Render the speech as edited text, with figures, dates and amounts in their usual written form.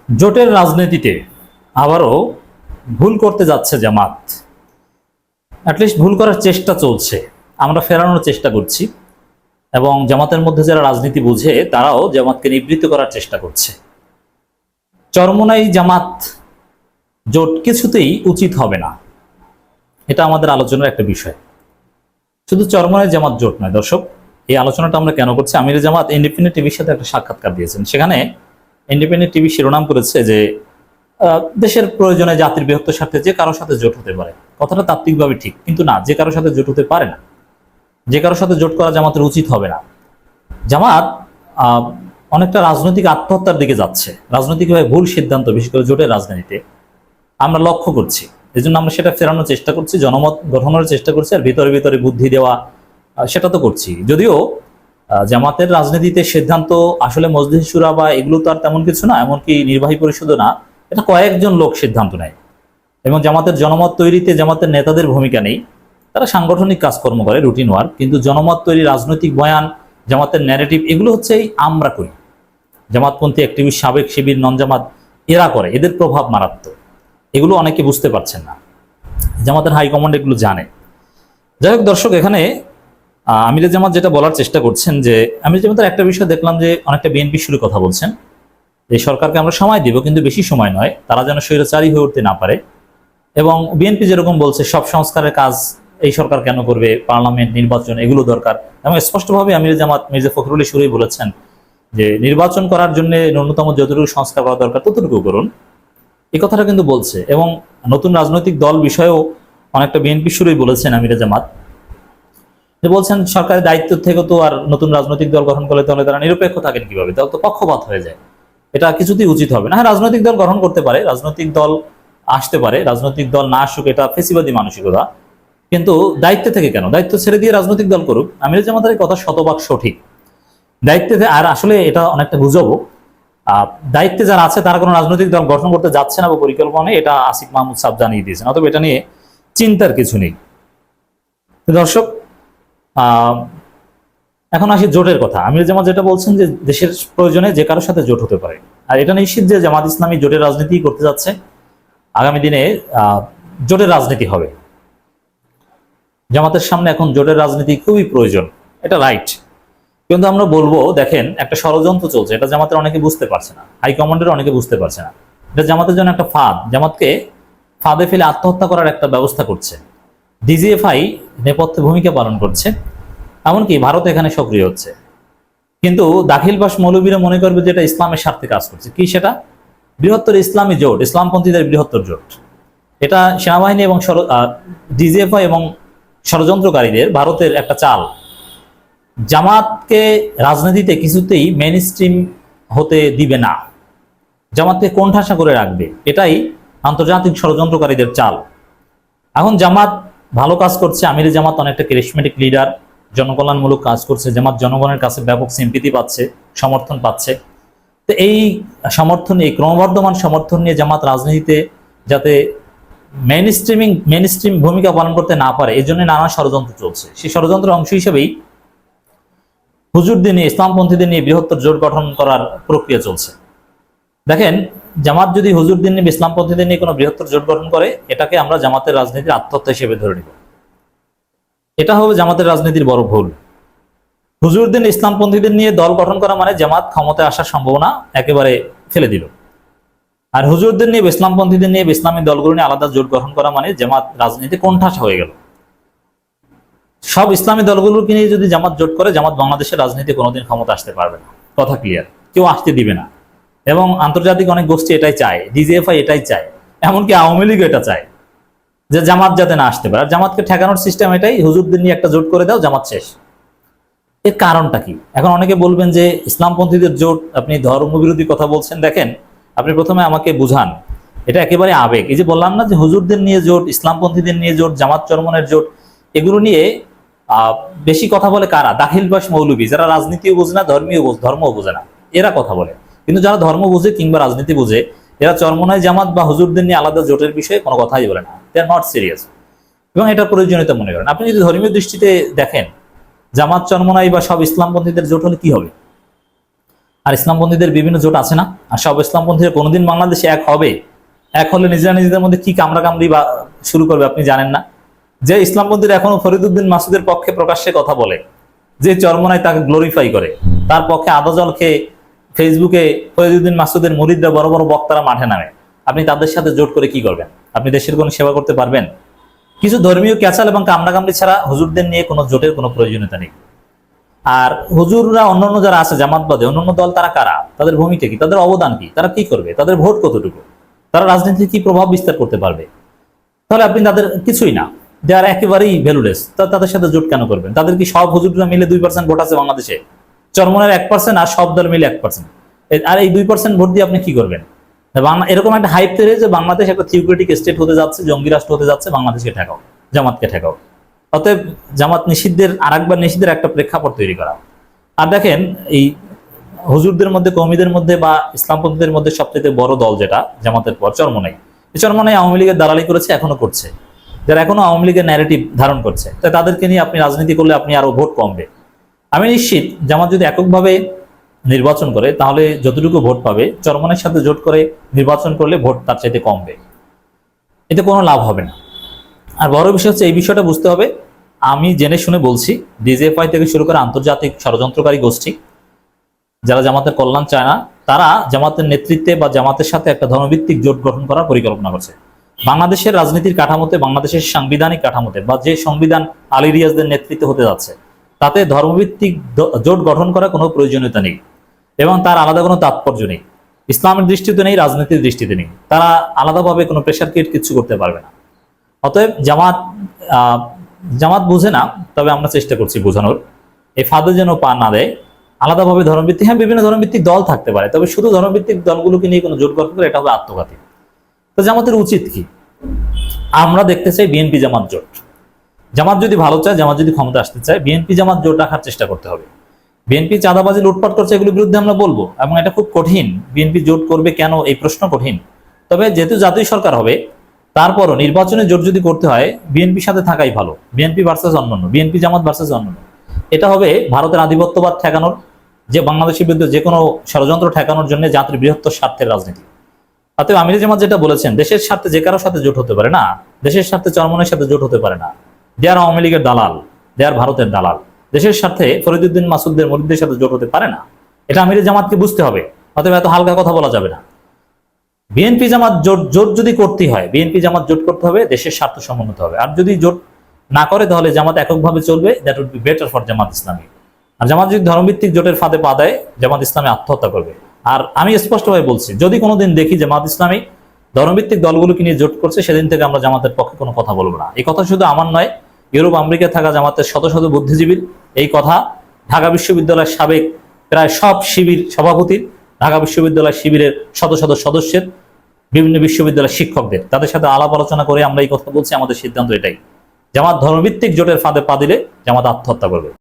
জোটের রাজনীতিতে আবারও ভুল করতে যাচ্ছে জামাত। অ্যাটলিস্ট ভুল করার চেষ্টা চলছে, আমরা ফেরানোর চেষ্টা করছি এবং জামাতের মধ্যে যারা রাজনীতি বুঝে তারাও জামাতকে নিবৃত্ত করার চেষ্টা করছে। চরমোনাই জামাত জোট কিছুতেই উচিত হবে না, এটা আমাদের আলোচনার একটা বিষয়। শুধু চরমোনাই জামাত জোট নয় দর্শক, এই আলোচনাটা আমরা কেন করছি? আমির জামাত ইন্ডিপেন্ডেন্ট টিভির সাথে একটা সাক্ষাৎকার দিয়েছেন, সেখানে ইন্ডিপেন্ডেন্ট টিভি শিরোনাম করেছে যে দেশের প্রয়োজনে জাতির বৃহত্তর স্বার্থে যে কারোর সাথে জোট হতে পারে। কথাটা তাত্ত্বিকভাবে ঠিক, কিন্তু না, যে কারোর সাথে জোট হতে পারে না, যে কারোর সাথে জোট করা জামাতের উচিত হবে না। জামাত অনেকটা রাজনৈতিক আত্মহত্যার দিকে যাচ্ছে, রাজনৈতিকভাবে ভুল সিদ্ধান্ত, বিশেষ করে জোটের রাজনীতিতে আমরা লক্ষ্য করছি। এই জন্য আমরা সেটা ফেরানোর চেষ্টা করছি, জনমত গঠনের চেষ্টা করছি, আর ভিতরে ভিতরে বুদ্ধি দেওয়া সেটা তো করছি। যদিও জামাতের রাজনীতিতে সিদ্ধান্ত আসলে মজলিস শুরা বা এগুলো তো আর তেমন কিছু না, এমনকি নির্বাহী পরিষদও না, এটা কয়েকজন লোক সিদ্ধান্ত নেয় এবং জামাতের জনমত তৈরিতে জামাতের নেতাদের ভূমিকা নেই। তারা সাংগঠনিক কাজকর্ম করে, রুটিন ওয়ার্ক, কিন্তু জনমত তৈরি, রাজনৈতিক বয়ান, জামাতের ন্যারেটিভ, এগুলো হচ্ছে আমরা করি। জামাতপন্থী অ্যাক্টিভিস্ট, সাবেক শিবির, নন জামাত এরা করে, এদের প্রভাব মারাত্মক। এগুলো অনেকে বুঝতে পারছেন না, জামাতের হাইকমান্ড এগুলো জানে। যাই হোক দর্শক, এখানে আমির জামাত যেটা বলার চেষ্টা করছেন যে আমির জামাতের একটা বিষয় দেখলাম যে অনেকটা বিএনপি শুরু কথা বলছেন, এই সরকারকে আমরা সময় দিব, কিন্তু বেশি সময় নয়, তারা যেন স্বৈরাচারী হয়ে উঠতে না পারে। এবং বিএনপি যেরকম বলছে সব সংস্কারের কাজ এই সরকার কেন করবে, পার্লামেন্ট, নির্বাচন এগুলো দরকার। এবং স্পষ্টভাবে আমির জামাত মির্জা ফখরুল সুরেই বলেছেন যে নির্বাচন করার জন্য ন্যূনতম যতটুকু সংস্কার করা দরকার ততটুকু করুন, এই কথাটা কিন্তু বলছে। এবং নতুন রাজনৈতিক দল বিষয়েও অনেকটা বিএনপি সুরেই বলেছেন আমির জামাত, যে বলছেন সরকারের দায়িত্ব থেকে তো আর নতুন রাজনৈতিক দল গঠন করলে তাহলে তারা নিরপেক্ষ থাকেন কিভাবে, তাহলে তো পক্ষপাত হয়ে যায়, এটা কিছুতেই উচিত হবে না। হ্যাঁ, রাজনৈতিক দল গঠন করতে পারে, রাজনৈতিক দল আসতে পারে, রাজনৈতিক দল না আসুক, এটা ফেসিবাদী মানসিকতা, কিন্তু দায়িত্ব থেকে কেন? দায়িত্ব ছেড়ে দিয়ে রাজনৈতিক দল করুক। আমির জামাতের কথা শতভাগ সঠিক, দায়িত্বে আর আসলে এটা অনেকটা গুজবও। দায়িত্বে যারা আছে তারা কোনো রাজনৈতিক দল গঠন করতে যাচ্ছে না বা পরিকল্পনা নেই, এটা আসিফ মাহমুদ সাহেব জানিয়ে দিয়েছেন, অথবা এটা নিয়ে চিন্তার কিছু নেই। দর্শক, এখন আসি জোটের কথা। আমির জামাত যেটা বলছেন যে দেশের প্রয়োজনে যে কারোর সাথে জোট হতে পারে, আর এটা নিশ্চিত যে জামাত ইসলামী জোটের রাজনীতি করতে যাচ্ছে। আগামী দিনে জোটের রাজনীতি হবে, জামাতের সামনে এখন জোটের রাজনীতি খুবই প্রয়োজন, এটা রাইট। কিন্তু আমরা বলবো, দেখেন একটা ষড়যন্ত্র চলছে, এটা জামাতের অনেকে বুঝতে পারছে না, হাইকমান্ডের অনেকে বুঝতে পারছে না। এটা জামাতের জন্য একটা ফাঁদ, জামাতকে ফাঁদে ফেলে আত্মহত্যা করার একটা ব্যবস্থা করছে। ডিজিএফআই নেপথ্যে ভূমিকা পালন করছে, এমনকি ভারত এখানে সক্রিয় হচ্ছে। কিন্তু দাখিলবাস মৌলবীরা মনে করবে যে এটা ইসলামের স্বার্থে কাজ করছে। কি সেটা? বৃহত্তর ইসলামী জোট, ইসলামপন্থীদের বৃহত্তর জোট। এটা সেনাবাহিনী এবং ডিজিএফআই এবং ষড়যন্ত্রকারীদের ভারতের একটা চাল। জামাতকে রাজনীতিতে কিছুতেই মেইন স্ট্রিম হতে দিবে না, জামাতকে কোণঠাসা করে রাখবে, এটাই আন্তর্জাতিক ষড়যন্ত্রকারীদের চাল। এখন জামাত ভালো কাজ করছে, আমির জামাত অনেকটা ক্যারিজমেটিক লিডার, জনকল্যাণমূলক কাজ করছে, জামাত জনগণের কাছে ব্যাপক সিম্পিতি পাচ্ছে, সমর্থন পাচ্ছে। তো এই সমর্থন, এই ক্রমবর্ধমান সমর্থন নিয়ে জামাত রাজনীতিতে যাতে মেইন স্ট্রিম ভূমিকা পালন করতে না পারে, এই জন্য নানা ষড়যন্ত্র চলছে। সেই ষড়যন্ত্রের অংশ হিসেবেই হুজুরদের নিয়ে, ইসলামপন্থীদের নিয়ে বৃহত্তর জোট গঠন করার প্রক্রিয়া চলছে। দেখেন, জামাত যদি হুজুরদের নিয়ে, ইসলামপন্থীদের নিয়ে কোনো বৃহত্তর জোট গঠন করে, এটাকে আমরা জামাতের রাজনীতির আত্মহত্যা হিসেবে ধরে নিব। এটা হবে জামাতের রাজনীতির বড় ভুল। হুজুরদের, ইসলামপন্থীদের নিয়ে দল গঠন করা মানে জামাত ক্ষমতায় আসার সম্ভাবনা একেবারে ফেলে দিল। আর হুজুরদের নিয়ে, ইসলামপন্থীদের নিয়ে, ইসলামী দলগুলো নিয়ে আলাদা জোট গঠন করা মানে জামাত রাজনীতি কোণঠাসা হয়ে গেল। সব ইসলামী দলগুলোকে নিয়ে যদি জামাত জোট করে, জামাত বাংলাদেশের রাজনীতি কোনোদিন ক্ষমতা আসতে পারবে না, কথা ক্লিয়ার, কেউ আসতে দিবে না। এবং আন্তর্জাতিক অনেক গোষ্ঠী এটাই চায়, ডিজিএফআই এটাই চায়, এমনকি আওয়ামী লীগ এটা চায় যে জামাত যাতে না আসতে পারে। আর জামাতকে ঠেকানোর সিস্টেম এটাই, হুজুরদের নিয়ে একটা জোট করে দাও, জামাত শেষ। এর কারণটা কি? এখন অনেকে বলবেন যে ইসলামপন্থীদের জোট, আপনি ধর্মবিরোধী কথা বলছেন। দেখেন, আপনি প্রথমে আমাকে বুঝান, এটা একেবারে আবেগ। এই যে বললাম না যে হুজুরদের নিয়ে জোট, ইসলামপন্থীদের নিয়ে জোট, জামাত চরমনের জোট, এগুলো নিয়ে বেশি কথা বলে কারা? দাখিলবাস মৌলবী, যারা রাজনীতিও বোঝে না, ধর্মও বোঝে না, এরা কথা বলে। কিন্তু যারা ধর্ম বুঝে কিংবা রাজনীতি বুঝে, এরা চরমনায় জামাত বা হুজুরদের নিয়ে আলাদা জোটের বিষয়ে কোনো কথাই বলে না, দে আর নট সিরিয়াস, এবং এটা প্রয়োজনীয়তা মনে করেন। আপনি যদি ধর্মীয় দৃষ্টিতে দেখেন, জামাত চরমনাই বা সব ইসলামপন্থীদের জোট হলে কি হবে? আর ইসলামপন্থীদের বিভিন্ন জোট আছে না, আর সব ইসলামপন্থীরা কোনোদিন বাংলাদেশে এক হবে? এক হলে নিজেরা নিজেদের মধ্যে কি কামড়াকামড়ি বা শুরু করবে আপনি জানেন না? যে ইসলামপন্থীরা এখনো ফরিদউদ্দিন মাসুদের পক্ষে প্রকাশ্যে কথা বলে, যে চরমনায় তাকে গ্লোরিফাই করে, তার পক্ষে আদা জল খেয়ে ফেসবুকে ফরিদউদ্দিন মাসুদের মুরিদরা বড় বড় বক্তারা মাঠে নামে, আপনি তাদের সাথে জোট করে কি করবেন? আপনি দেশের কোনো সেবা করতে পারবেন? কিছু ধর্মীয় ক্যাচাল এবং কামড়াকামড়ি ছাড়া হুজুরদের নিয়ে কোনো জোটের কোনো প্রয়োজনীয়তা নেই। আর হুজুররা অন্যান্য যারা আছে জামাতবাদে অন্যান্য দল, তারা কারা? তাদের ভূমিকা কি? তাদের অবদান কি? তারা কি করবে? তাদের ভোট কতটুকু? তারা রাজনীতিতে কি প্রভাব বিস্তার করতে পারবে? তাহলে আপনি তাদের কিছুই না, দে আর একেবারেই ভ্যালুলেস। তাদের সাথে জোট কেন করবেন? তাদের কি সব হুজুররা মিলে 2% ভোট আছে বাংলাদেশে? চরমনের 1% আর সব দল মিলে 1%। আর এই 2% ভোট দিয়ে আপনি কি করবেন? এরকম একটা হাইপ তৈরি যে বাংলাদেশ একটা থিওক্রেটিক স্টেট হতে যাচ্ছে, জঙ্গি রাষ্ট্র হতে যাচ্ছে, বাংলাদেশকে ঠেকাও, জামাতকে ঠেকাও। অতএব জামাত নিষিদ্ধের আরেকবার নিষিদ্ধের একটা প্রেক্ষাপট তৈরি করা। আর দেখেন, এই হুজুরদের মধ্যে, কওমিদের মধ্যে বা ইসলামপন্থীদের মধ্যে সবচেয়ে বড় দল যেটা জামাতের পর, চরমনাই। এই চরমনাই আওয়ামী লীগের দালালি করেছে, এখনো করছে, যারা এখনো আওয়ামী লীগের ন্যারেটিভ ধারণ করছে। তাই তাদেরকে নিয়ে আপনি রাজনীতি করলে আপনি আরো ভোট কমবে। আমি নিশ্চিত জামাত যদি এককভাবে নির্বাচন করে তাহলে যতটুকু ভোট পাবে, চরমনাইয়ের সাথে জোট করে নির্বাচন করলে ভোট তার চাইতে কমবে। এতে কোনো লাভ হবে না। আর বড় বিষয় হচ্ছে, এই বিষয়টা বুঝতে হবে, আমি জেনে শুনে বলছি, ডিজিএফআই থেকে শুরু করে আন্তর্জাতিক ষড়যন্ত্রকারী গোষ্ঠী যারা জামাতের কল্যাণ চায় না, তারা জামাতের নেতৃত্বে বা জামাতের সাথে একটা ধর্মভিত্তিক জোট গঠন করার পরিকল্পনা করছে। বাংলাদেশের রাজনীতির কাঠামোতে, বাংলাদেশের সাংবিধানিক কাঠামোতে, বা যে সংবিধান আলী রিয়াজদের নেতৃত্বে হতে যাচ্ছে, তাতে ধর্মভিত্তিক জোট গঠন করার কোনো প্রয়োজনীয়তা নেই এবং তার আলাদা কোনো তাৎপর্য নেই। ইসলামের দৃষ্টিতে নেই, রাজনীতির দৃষ্টিতে নেই। তারা আলাদাভাবে কোনো প্রেশার ক্রিয়েট কিছু করতে পারবে না। অতএব জামাত বুঝে না, তবে আমরা চেষ্টা করছি বোঝানোর, এই ফাঁদে যেন পা না দেয়। আলাদাভাবে ধর্মভিত্তিক, হ্যাঁ বিভিন্ন ধর্মভিত্তিক দল থাকতে পারে, তবে শুধু ধর্মভিত্তিক দলগুলোকে নিয়ে কোনো জোট গঠন করে এটা হবে আত্মঘাতী। তো জামাতের উচিত কি? আমরা দেখতে চাই বিএনপি জামাত জোট। জামাত যদি ভালো চায়, জামাত যদি ক্ষমতা আসতে চায়, বিএনপি জামাত জোট রাখার চেষ্টা করতে হবে। বিএনপি চাঁদাবাজি, লুটপাট করছে, এগুলোর বিরুদ্ধে আমরা বলবো, এবং এটা খুব কঠিন। বিএনপি জোট করবে কেন, এই প্রশ্ন কঠিন। তবে যেহেতু জাতীয় সরকার হবে, তারপরও নির্বাচনে জোট যদি করতে হয়, বিএনপির সাথে থাকাই ভালো। বিএনপি ভার্সেস অন্যান্য, বিএনপি জামাত ভার্সেস অন্যান্য, এটা হবে ভারতের আধিপত্যবাদ ঠেকানোর, যে বাংলাদেশের বিরুদ্ধে যে কোনো ষড়যন্ত্র ঠেকানোর জন্য জাতির বৃহত্তর স্বার্থের রাজনীতি। অতএব আমির জামাত যেটা বলেছেন, দেশের স্বার্থে যে কারোর সাথে জোট হতে পারে না, দেশের স্বার্থে চরমনের সাথে জোট হতে পারে না। দেয়ার আওয়ামী লীগের দালাল, দেয়ার ভারতের দালাল। দেশের স্বার্থে ফরিদউদ্দিন মাসুদের মুরিদদের সাথে জোট হতে পারে না, এটা আমির জামাতকে বুঝতে হবে। অতএব এত হালকা কথা বলা যাবে না। বিএনপি জামাত জোট যদি করতে হয়, বিএনপি জামাত জোট করতে হবে, দেশের স্বার্থ সমুন্নত হবে। আর যদি জোট না করে, তাহলে জামাত এককভাবে চলবে, that would be better for Jamaat Islami. আর জামাত যদি ধর্মভিত্তিক জোটের ফাঁদে পা দেয়, জামাত ইসলামী আত্মহত্যা করবে। আর আমি স্পষ্টভাবে বলছি, যদি কোনোদিন দেখি জামাত ইসলামী ধর্মভিত্তিক দলগুলোকে নিয়ে জোট করছে, সেদিন থেকে আমরা জামাতের পক্ষে কোনো কথা বলবো না। এই কথা শুধু আমার নয়, ইউরোপ আমেরিকায় থাকা জামাতের শত শত বুদ্ধিজীবীর এই কথা, ঢাকা বিশ্ববিদ্যালয়ের সাবেক প্রায় সব শিবির সভাপতির, ঢাকা বিশ্ববিদ্যালয় শিবিরের শত শত সদস্যের, বিভিন্ন বিশ্ববিদ্যালয়ের শিক্ষকদের, তাদের সাথে আলাপ আলোচনা করে আমরা এই কথা বলছি। আমাদের সিদ্ধান্ত এটাই, জামাত ধর্মভিত্তিক জোটের ফাঁদে পা দিলে জামাত আত্মহত্যা করবে।